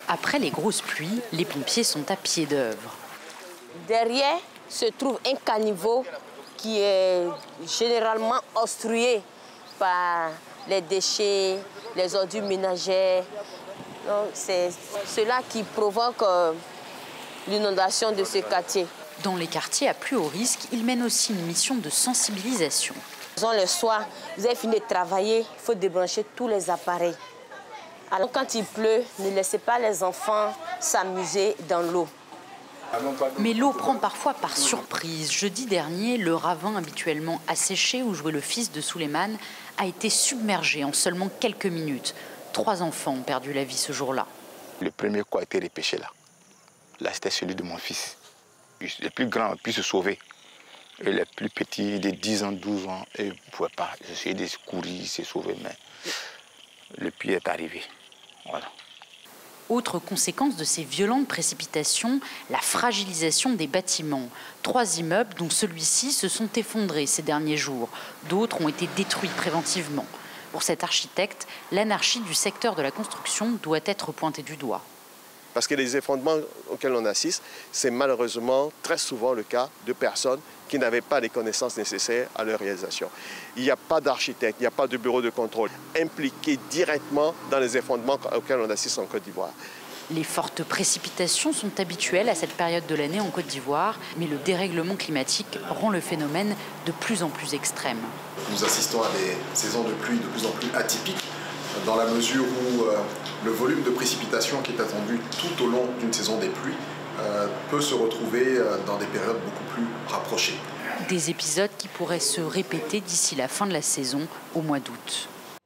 Après les grosses pluies, les pompiers sont à pied d'œuvre. Derrière se trouve un caniveau qui est généralement obstrué par les déchets, les ordures ménagères. C'est cela qui provoque l'inondation de ce quartier. Dans les quartiers à plus haut risque, ils mènent aussi une mission de sensibilisation. Le soir, vous avez fini de travailler, il faut débrancher tous les appareils. Alors quand il pleut, ne laissez pas les enfants s'amuser dans l'eau. Mais l'eau prend parfois par surprise. Jeudi dernier, le ravin habituellement asséché où jouait le fils de Souleymane a été submergé en seulement quelques minutes. 3 enfants ont perdu la vie ce jour-là. Le premier qui a été repêché là, c'était celui de mon fils. Le plus grand a pu se sauver. Et le plus petit, de 10 ans, 12 ans, il ne pouvait pas. J'ai essayé de courir, il s'est sauvé, mais le puits est arrivé. Voilà. Autre conséquence de ces violentes précipitations, la fragilisation des bâtiments. 3 immeubles, dont celui-ci, se sont effondrés ces derniers jours. D'autres ont été détruits préventivement. Pour cet architecte, l'anarchie du secteur de la construction doit être pointée du doigt. Parce que les effondrements auxquels on assiste, c'est malheureusement très souvent le cas de personnes qui n'avaient pas les connaissances nécessaires à leur réalisation. Il n'y a pas d'architecte, il n'y a pas de bureau de contrôle impliqué directement dans les effondrements auxquels on assiste en Côte d'Ivoire. Les fortes précipitations sont habituelles à cette période de l'année en Côte d'Ivoire, mais le dérèglement climatique rend le phénomène de plus en plus extrême. Nous assistons à des saisons de pluie de plus en plus atypiques, dans la mesure où le volume de précipitation qui est attendu tout au long d'une saison des pluies peut se retrouver dans des périodes beaucoup plus rapprochées. Des épisodes qui pourraient se répéter d'ici la fin de la saison, au mois d'août.